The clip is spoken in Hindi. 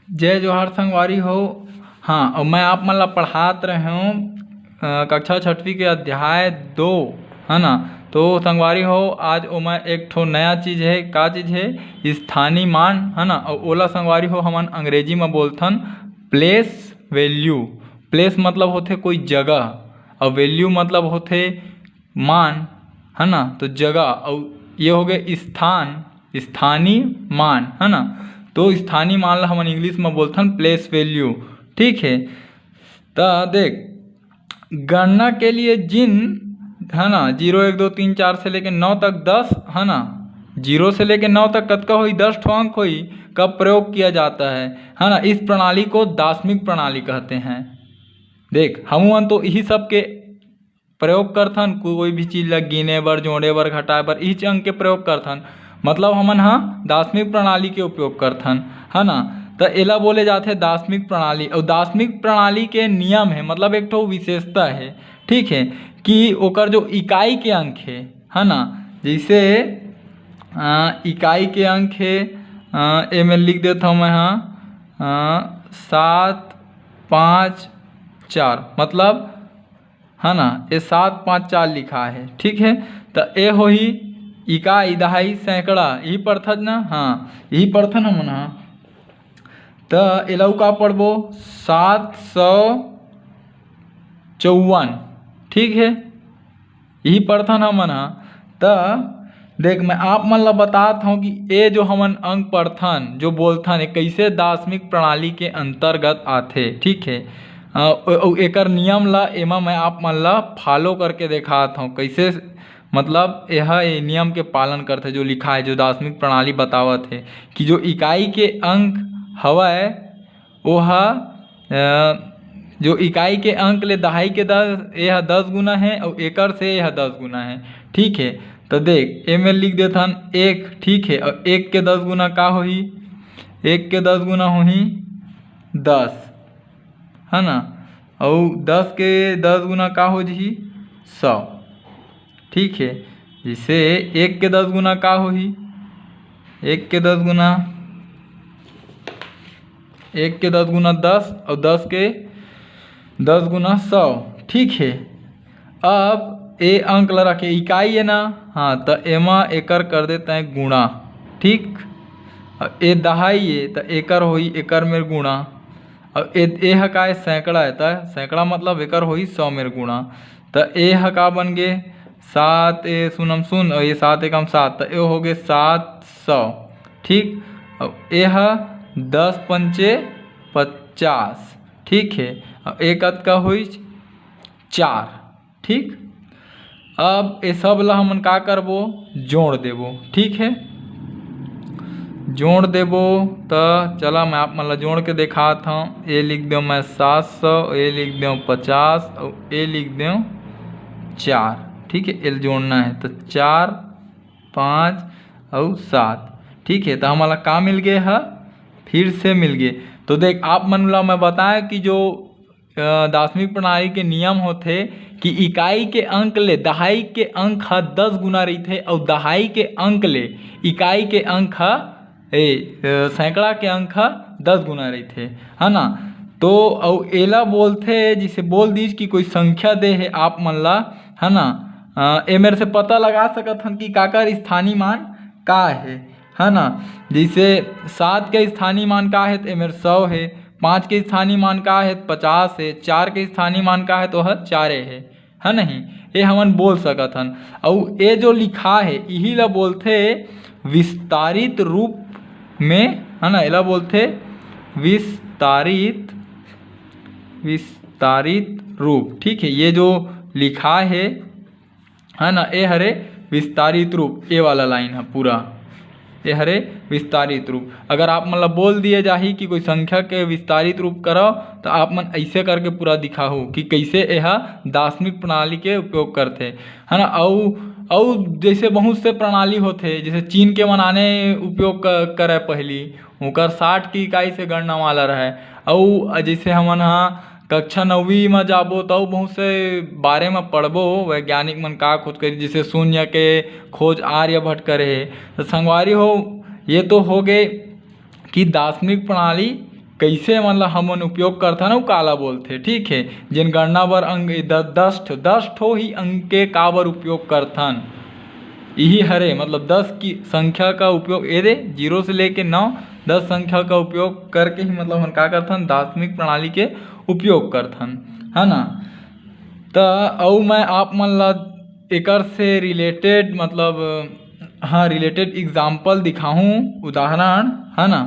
जय जोहार संगवारी हो। हाँ, और मैं आप मतलब पढ़ात रहे हूँ कक्षा छठवीं के अध्याय 2, है ना। तो संगवारी हो, आज ओमा एक ठो नया चीज़ है। का चीज़ है? स्थानीय मान, है ना। और ओला संगवारी हो हमन अंग्रेजी में बोलथन प्लेस वैल्यू। प्लेस मतलब होथे कोई जगह, और वैल्यू मतलब होथे मान, है ना। तो जगह, और ये हो गए स्थान, स्थानीय मान, है ना। तो स्थानीय मान ला हमन इंग्लिश में बोलथन प्लेस वैल्यू। ठीक है, तो देख, गणना के लिए जिन, है ना, 0 1 2 3 4 से लेकर 9 तक 10, है ना, 0 से लेकर 9 तक कतका हुई 10 ठो अंक हुई, कब प्रयोग किया जाता है ना। इस प्रणाली को दार्शनिक प्रणाली कहते हैं। देख, हम तो यही सब के प्रयोग करथन, कोई भी चीज़ ला गिने बर, जोड़े बर, घटाए बर, इस अंक के प्रयोग करथन। मतलब हमन हाँ दार्शनिक प्रणाली के उपयोग करथन, है ना। तो एला बोले जाते दार्शनिक प्रणाली। और दार्शनिक प्रणाली के नियम है, मतलब एक ठो विशेषता है, ठीक है, कि ओकर जो इकाई के अंक है ना। जैसे इकाई के अंक है, ए में लिख देता हूँ मैं, हाँ 7 5 4, मतलब, है ना, ये 7 5 4 लिखा है। ठीक है, तो ए हो ही इकाई, दहाई, सैकड़ा, यही पढ़थन ना। हाँ, यही पढ़थन हम ना। तो एलाऊ का पढ़बो 754, ठीक है, यही पढ़थन हम ना। तो देख, मैं आप मन ला बताता हूँ कि ये जो हमन अंक पढ़थन, जो बोलथन, कैसे दार्शनिक प्रणाली के अंतर्गत आथे। ठीक है, एकर नियम ला एमा मैं आप मन ला फॉलो करके दिखाता हूँ कैसे, मतलब यह नियम के पालन करते जो लिखा है, जो दार्शनिक प्रणाली बतावत है कि जो इकाई के अंक हवय वह जो इकाई के अंक ले दहाई के 10, यह 10 गुना है, और एकर से यह 10 गुना है। ठीक है, तो देख, ए में लिख देथन 1, ठीक है, और 1 के 10 गुना का होही? 1 के 10 गुना होही 10, है ना। और 10 के 10 गुना का हो जी 100। ठीक है, जिसे 1 के 10 गुना का होही? 1 के 10 गुना, 1 के 10 गुना 10, और 10 के 10 गुना 100। ठीक है, अब ए अंक ला रखे, इकाई है ना, हाँ, तो एमा एकर कर देते हैं गुणा। ठीक, और ए दहाई है तो एकर होई एकर में गुणा, और ए का है सैकड़ा है, तो सैकड़ा मतलब एकर होई 100 में गुणा। तो ए का बन गए 7 ए सुनम सुन, और ये 7 एकम 7, तो ए हो गए 700। ठीक, और ए 10 पंचे 50। ठीक है, और एक का हुई 4। ठीक, अब ये सब ला हमन का करबो? जोड़ देबो। ठीक है, जोड़ देबो, तो चला मैं आप मतलब जोड़ के दिखाता हूँ। ये लिख दो मैं 700, ये लिख दो 50, और ये लिख दो 4। ठीक है, ये जोड़ना है, तो 4 5 और 7। ठीक है, तो हमारा का मिल गए है? फिर से मिल गए। तो देख, आप मन ला मैं बताया कि जो दार्शनिक प्रणाली के नियम होते कि इकाई के अंक ले दहाई के अंक 10 गुना रही थे, और दहाई के अंक ले इकाई के अंक सैकड़ा के अंक 10 गुना रही थे, है ना। तो और एला बोलते, जिसे बोल दीज कि कोई संख्या दे है आप मन ला, है ना। ए मेरे से पता लगा सकत हन कि काकर स्थानीय मान का है ना। जैसे 7 के स्थानीय मान का है तो ए मेरे 100 है, 5 के स्थानीय मान का है 50 है, 4 के स्थानीय मान का है तो 4 है नहीं। ये हमन बोल सकत हन। और ये जो लिखा है यही ला बोलते विस्तारित रूप में, है ना। एला बोलते विस्तारित रूप। ठीक है, ये जो लिखा है ना, ये हरे विस्तारित रूप, ये वाला लाइन है पूरा, ये हरे विस्तारित रूप। अगर आप मतलब बोल दिए जाही कि कोई संख्या के विस्तारित रूप करो, तो आप मन ऐसे करके पूरा दिखाओ कि कैसे यह दार्शनिक प्रणाली के उपयोग करते, है ना। और जैसे बहुत से प्रणाली होते, जैसे चीन के मनाने उपयोग करे पहली, ओकर 60 की इकाई से गणना वाला रहे। और जैसे हमन कक्षा 9वीं में जाबो तो बहुत से बारे में पढ़बो, वैज्ञानिक मन का खोज करी, जैसे शून्य के खोज आर्यभट्ट करे है। तो संगवारी हो, ये तो हो गए कि दार्शनिक प्रणाली कैसे मतलब हमन उपयोग करथन अउ काला बोलथे। ठीक है, जिन गणना बर अंक 10 ठो ही अंक के का बर उपयोग करथन, यही हरे मतलब 10 की संख्या का उपयोग एदे 0 से लेके 9 10 संख्या का उपयोग करके ही मतलब हम का करथन, दार्शनिक प्रणाली के उपयोग करथन, है ना। तो अउ मैं आप मन ला एकर से रिलेटेड मतलब हाँ रिलेटेड एग्जाम्पल दिखाहूँ, उदाहरण, है ना।